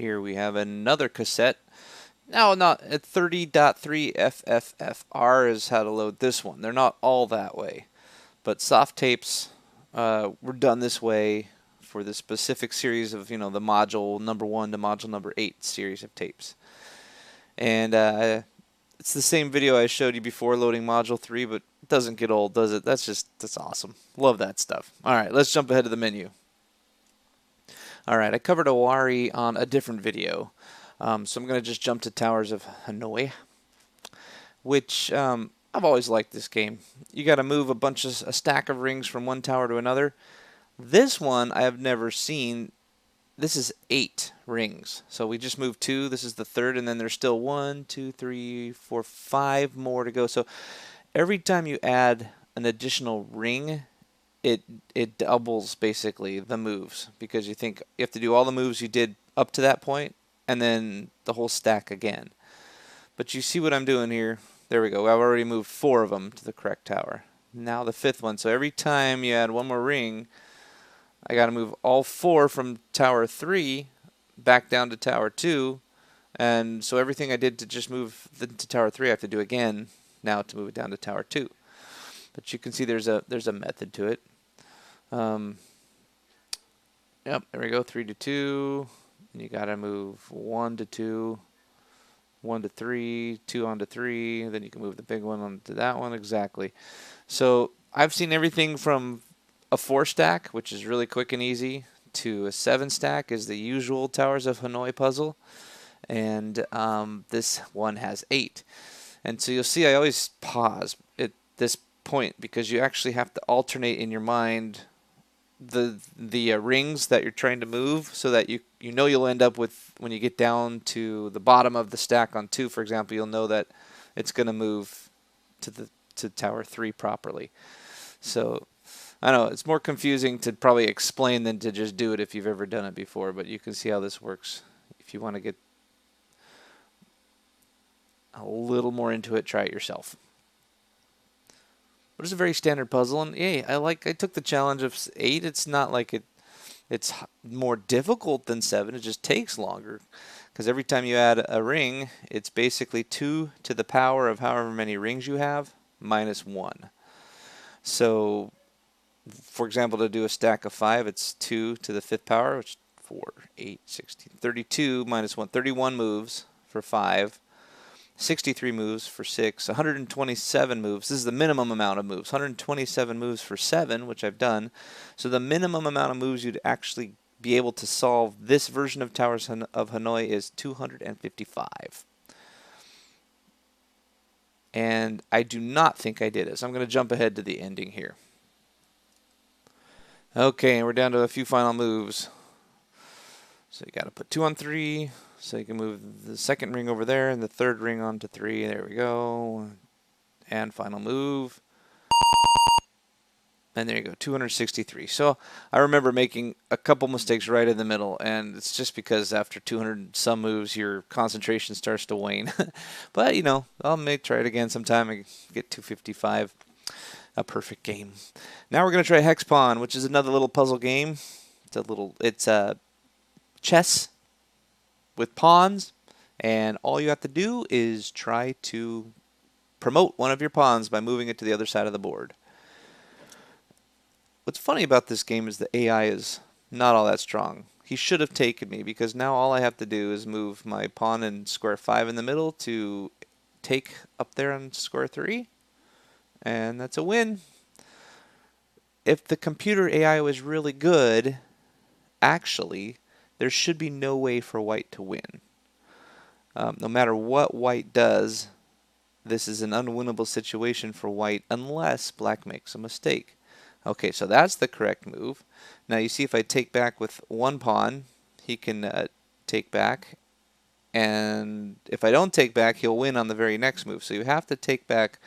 Here we have another cassette. Now, not at 30.3 FFFR is how to load this one. They're not all that way, but Softapes were done this way for the specific series of, the module number 1 to module number 8 series of tapes. And it's the same video I showed you before loading module 3, but it doesn't get old, does it? That's awesome. Love that stuff. All right, let's jump ahead to the menu. All right, I covered Awari on a different video, so I'm going to just jump to Towers of Hanoi, which I've always liked this game. You got to move a stack of rings from one tower to another. This one I have never seen. This is 8 rings, so we just moved 2. This is the 3rd, and then there's still 1, 2, 3, 4, 5 more to go. So every time you add an additional ring, it doubles basically the moves, because you think you have to do all the moves you did up to that point and then the whole stack again. But you see what I'm doing here. There we go. I've already moved 4 of them to the correct tower. Now the 5th one. So every time you add one more ring, I got to move all 4 from tower 3 back down to tower 2. And so everything I did to just move to tower 3, I have to do again now to move it down to tower 2. But you can see there's a method to it. Yep, there we go. 3 to 2. And you got to move 1 to 2, 1 to 3, 2 on to 3. Then you can move the big one onto that one. Exactly. So I've seen everything from a 4 stack, which is really quick and easy, to a 7 stack is the usual Towers of Hanoi puzzle. And this one has 8. And so you'll see I always pause at this point, because you actually have to alternate in your mind the rings that you're trying to move, so that you know you'll end up with, when you get down to the bottom of the stack on 2, for example, you'll know that it's going to move to tower 3 properly. So I know it's more confusing to probably explain than to just do it if you've ever done it before, but you can see how this works. If you want to get a little more into it, try it yourself. But it's a very standard puzzle, and yeah, I took the challenge of 8. It's not like it's more difficult than 7. It just takes longer, because every time you add a ring, it's basically 2 to the power of however many rings you have minus 1. So, for example, to do a stack of 5, it's 2 to the 5th power, which is 4, 8, 16, 32 minus 1, 31 moves for 5. 63 moves for 6, 127 moves. This is the minimum amount of moves. 127 moves for 7, which I've done. So the minimum amount of moves you'd actually be able to solve this version of Towers of Hanoi is 255. And I do not think I did it, so I'm going to jump ahead to the ending here. Okay, and we're down to a few final moves. So you got to put 2 on 3. So you can move the 2nd ring over there and the 3rd ring onto 3. There we go. And final move. And there you go, 263. So I remember making a couple mistakes right in the middle, and it's just because after 200 some moves, your concentration starts to wane. But, I'll try it again sometime and get 255. A perfect game. Now we're going to try Hexpawn, which is another little puzzle game. It's a chess with pawns, and all you have to do is try to promote one of your pawns by moving it to the other side of the board. What's funny about this game is the AI is not all that strong. He should have taken me, because now all I have to do is move my pawn in square 5 in the middle to take up there on square 3, and that's a win. If the computer AI was really good, actually, there should be no way for white to win. No matter what white does, this is an unwinnable situation for white unless black makes a mistake. Okay, so that's the correct move. Now you see if I take back with 1 pawn, he can take back. And if I don't take back, he'll win on the very next move. So you have to take back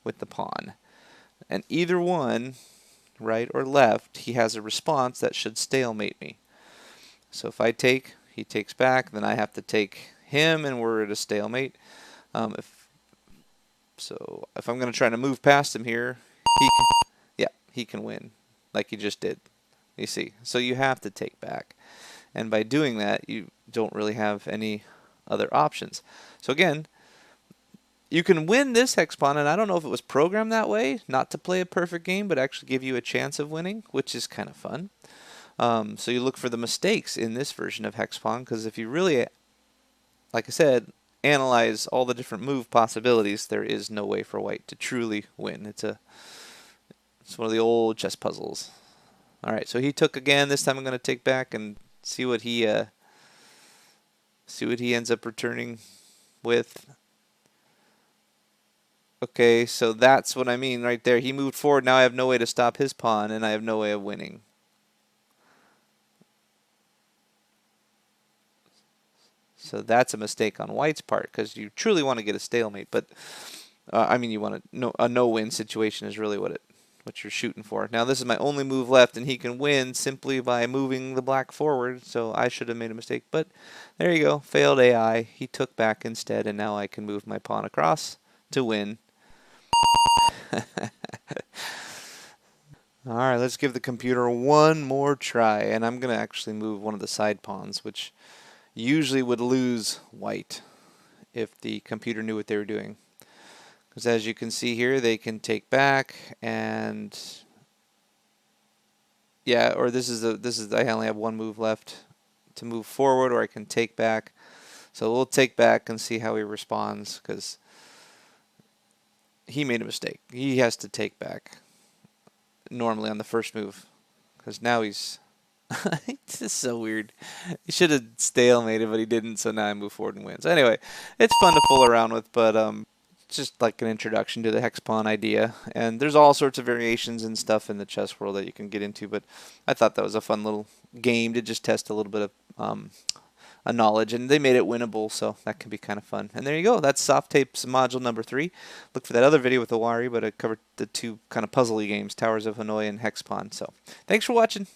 with the pawn. And either one, right or left, he has a response that should stalemate me. So if I take, he takes back, then I have to take him, and we're at a stalemate. If I'm going to try to move past him here, he can win, like he just did. You see, so you have to take back, and by doing that, don't really have any other options. So again, you can win this Hexpawn, and I don't know if it was programmed that way, not to play a perfect game, but actually give you a chance of winning, which is kind of fun. So you look for the mistakes in this version of Hexpawn, because if you really, like I said, analyze all the different move possibilities, there is no way for white to truly win. It's one of the old chess puzzles. All right, so he took again. This time I'm going to take back and see what he ends up returning with. Okay, so that's what I mean right there. He moved forward. Now I have no way to stop his pawn, and I have no way of winning. So that's a mistake on white's part, because you truly want to get a stalemate. But I mean, you want a no-win situation is really what you're shooting for. Now this is my only move left, and he can win simply by moving the black forward. So I should have made a mistake, but there you go. Failed AI. He took back instead, and now I can move my pawn across to win. Alright, let's give the computer one more try, and I'm going to actually move one of the side pawns, which usually would lose white if the computer knew what they were doing. Because as you can see here, they can take back, and yeah, or this is I only have one move left to move forward, or I can take back. So we'll take back and see how he responds, because he made a mistake. He has to take back normally on the first move, because now he's it's just so weird. He should have stalemated, but he didn't, so now I move forward and win. So anyway, it's fun to fool around with, but it's just like an introduction to the Hexpawn idea, and there's all sorts of variations and stuff in the chess world that you can get into, but I thought that was a fun little game to just test a little bit of a knowledge, and they made it winnable, so that can be kind of fun. And there you go. That's Softape's module number 3. Look for that other video with Awari, but I covered the two kind of puzzly games, Towers of Hanoi and Hexpawn. So thanks for watching.